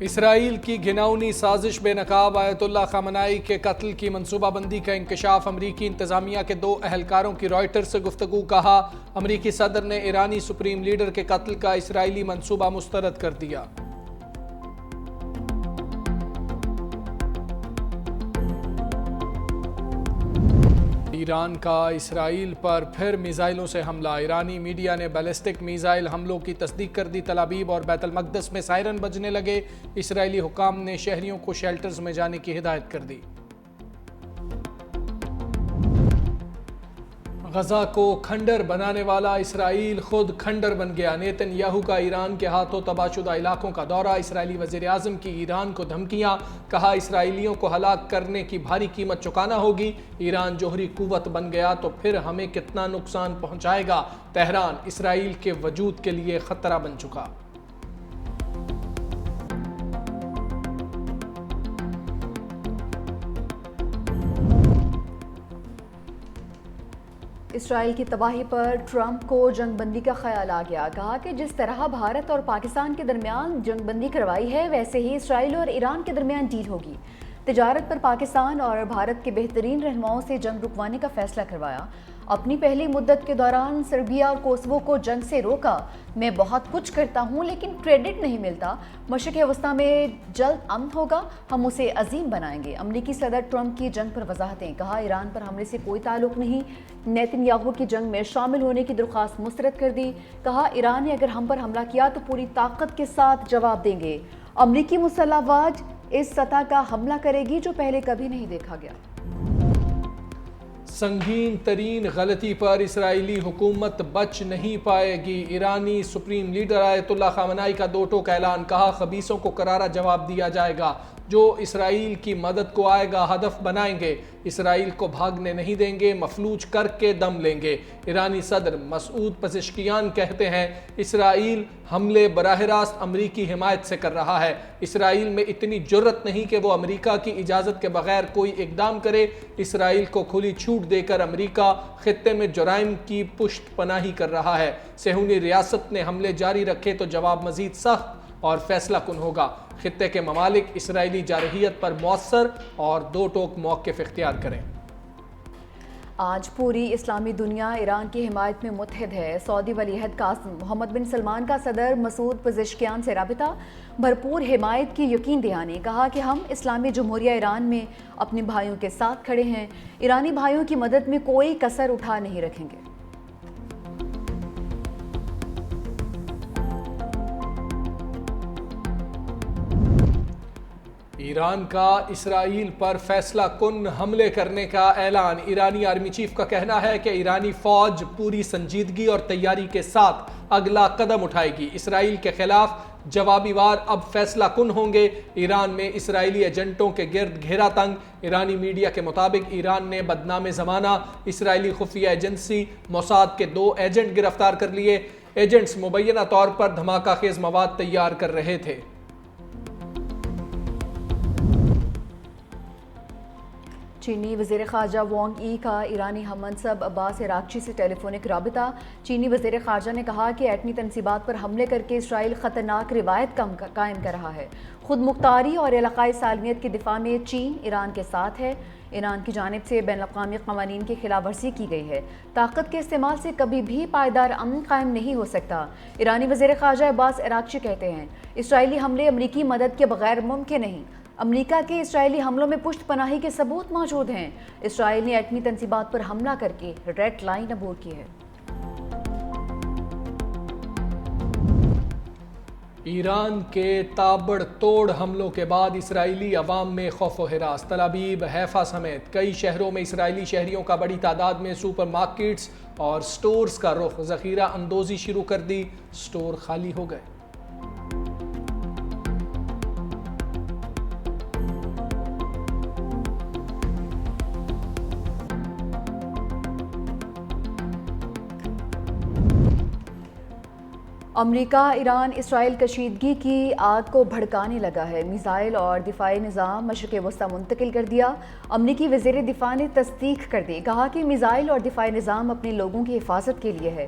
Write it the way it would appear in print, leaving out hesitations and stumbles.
اسرائیل کی گھناؤنی سازش بے نقاب آیت اللہ خامنائی کے قتل کی منصوبہ بندی کا انکشاف امریکی انتظامیہ کے 2 اہلکاروں کی رائٹر سے گفتگو کہا امریکی صدر نے ایرانی سپریم لیڈر کے قتل کا اسرائیلی منصوبہ مسترد کر دیا۔ ایران کا اسرائیل پر پھر میزائلوں سے حملہ۔ ایرانی میڈیا نے بیلسٹک میزائل حملوں کی تصدیق کر دی۔ تل ابیب اور بیت المقدس میں سائرن بجنے لگے۔ اسرائیلی حکام نے شہریوں کو شیلٹرز میں جانے کی ہدایت کر دی۔ غزہ کو کھنڈر بنانے والا اسرائیل خود کھنڈر بن گیا۔ نیتن یاہو کا ایران کے ہاتھوں تباہ شدہ علاقوں کا دورہ۔ اسرائیلی وزیر اعظم کی ایران کو دھمکیاں، کہا اسرائیلیوں کو ہلاک کرنے کی بھاری قیمت چکانا ہوگی۔ ایران جوہری قوت بن گیا تو پھر ہمیں کتنا نقصان پہنچائے گا۔ تہران اسرائیل کے وجود کے لیے خطرہ بن چکا۔ اسرائیل کی تباہی پر ٹرمپ کو جنگ بندی کا خیال آ گیا۔ کہا کہ جس طرح بھارت اور پاکستان کے درمیان جنگ بندی کروائی ہے ویسے ہی اسرائیل اور ایران کے درمیان ڈیل ہوگی۔ تجارت پر پاکستان اور بھارت کے بہترین رہنماؤں سے جنگ رکوانے کا فیصلہ کروایا۔ اپنی پہلی مدت کے دوران سربیا اور کوسوو کو جنگ سے روکا۔ میں بہت کچھ کرتا ہوں لیکن کریڈٹ نہیں ملتا۔ مشرق وسطیٰ میں جلد امن ہوگا، ہم اسے عظیم بنائیں گے۔ امریکی صدر ٹرمپ کی جنگ پر وضاحتیں، کہا ایران پر حملے سے کوئی تعلق نہیں۔ نیتن یاہو کی جنگ میں شامل ہونے کی درخواست مسترد کر دی۔ کہا ایران نے اگر ہم پر حملہ کیا تو پوری طاقت کے ساتھ جواب دیں گے۔ امریکی مسلح افواج اس سطح کا حملہ کرے گی جو پہلے کبھی نہیں دیکھا گیا۔ سنگین ترین غلطی پر اسرائیلی حکومت بچ نہیں پائے گی۔ ایرانی سپریم لیڈر آیت اللہ خامنائی کا 2 ٹوک اعلان، کہا خبیثوں کو کرارا جواب دیا جائے گا۔ جو اسرائیل کی مدد کو آئے گا ہدف بنائیں گے، اسرائیل کو بھاگنے نہیں دیں گے، مفلوج کر کے دم لیں گے۔ ایرانی صدر مسعود پزشکیان کہتے ہیں اسرائیل حملے براہ راست امریکی حمایت سے کر رہا ہے۔ اسرائیل میں اتنی جرت نہیں کہ وہ امریکہ کی اجازت کے بغیر کوئی اقدام کرے۔ اسرائیل کو کھلی چھوٹ دے کر امریکہ خطے میں جرائم کی پشت پناہی کر رہا ہے۔ صہیونی ریاست نے حملے جاری رکھے تو جواب مزید سخت اور فیصلہ کن ہوگا۔ خطے کے ممالک اسرائیلی جارحیت پر مؤثر اور 2 ٹوک موقف اختیار کریں۔ آج پوری اسلامی دنیا ایران کی حمایت میں متحد ہے۔ سعودی ولی عہد قاسم محمد بن سلمان کا صدر مسعود پزشکیان سے رابطہ، بھرپور حمایت کی یقین دہانی، کہا کہ ہم اسلامی جمہوریہ ایران میں اپنے بھائیوں کے ساتھ کھڑے ہیں، ایرانی بھائیوں کی مدد میں کوئی کسر اٹھا نہیں رکھیں گے۔ ایران کا اسرائیل پر فیصلہ کن حملے کرنے کا اعلان۔ ایرانی آرمی چیف کا کہنا ہے کہ ایرانی فوج پوری سنجیدگی اور تیاری کے ساتھ اگلا قدم اٹھائے گی۔ اسرائیل کے خلاف جوابی وار اب فیصلہ کن ہوں گے۔ ایران میں اسرائیلی ایجنٹوں کے گرد گھیرا تنگ۔ ایرانی میڈیا کے مطابق ایران نے بدنام زمانہ اسرائیلی خفیہ ایجنسی موساد کے 2 ایجنٹ گرفتار کر لیے۔ ایجنٹس مبینہ طور پر دھماکہ خیز مواد تیار کر رہے تھے۔ چینی وزیر خارجہ وانگ ای کا ایرانی ہم منصب عباس عراقچی سے ٹیلی فونک رابطہ۔ چینی وزیر خارجہ نے کہا کہ ایٹمی تنصیبات پر حملے کر کے اسرائیل خطرناک روایت قائم کر رہا ہے۔ خود مختاری اور علاقائی سالمیت کے دفاع میں چین ایران کے ساتھ ہے۔ ایران کی جانب سے بین الاقوامی قوانین کی خلاف ورزی کی گئی ہے۔ طاقت کے استعمال سے کبھی بھی پائیدار امن قائم نہیں ہو سکتا۔ ایرانی وزیر خارجہ عباس عراقچی کہتے ہیں اسرائیلی حملے امریکی مدد کے بغیر ممکن نہیں۔ امریکہ کے اسرائیلی حملوں میں پشت پناہی کے ثبوت موجود ہیں۔ اسرائیل نے ایٹمی تنصیبات پر حملہ کر کے ریڈ لائن عبور کی ہے۔ ایران کے تابڑ توڑ حملوں کے بعد اسرائیلی عوام میں خوف و ہراس۔ تل ابیب، حیفا سمیت کئی شہروں میں اسرائیلی شہریوں کا بڑی تعداد میں سپر مارکیٹس اور سٹورز کا رخ۔ ذخیرہ اندوزی شروع کر دی، سٹور خالی ہو گئے۔ امریکہ ایران اسرائیل کشیدگی کی آگ کو بھڑکانے لگا ہے۔ میزائل اور دفاعی نظام مشرق وسطیٰ منتقل کر دیا۔ امریکی وزیر دفاع نے تصدیق کر دی، کہا کہ میزائل اور دفاعی نظام اپنے لوگوں کی حفاظت کے لیے ہے۔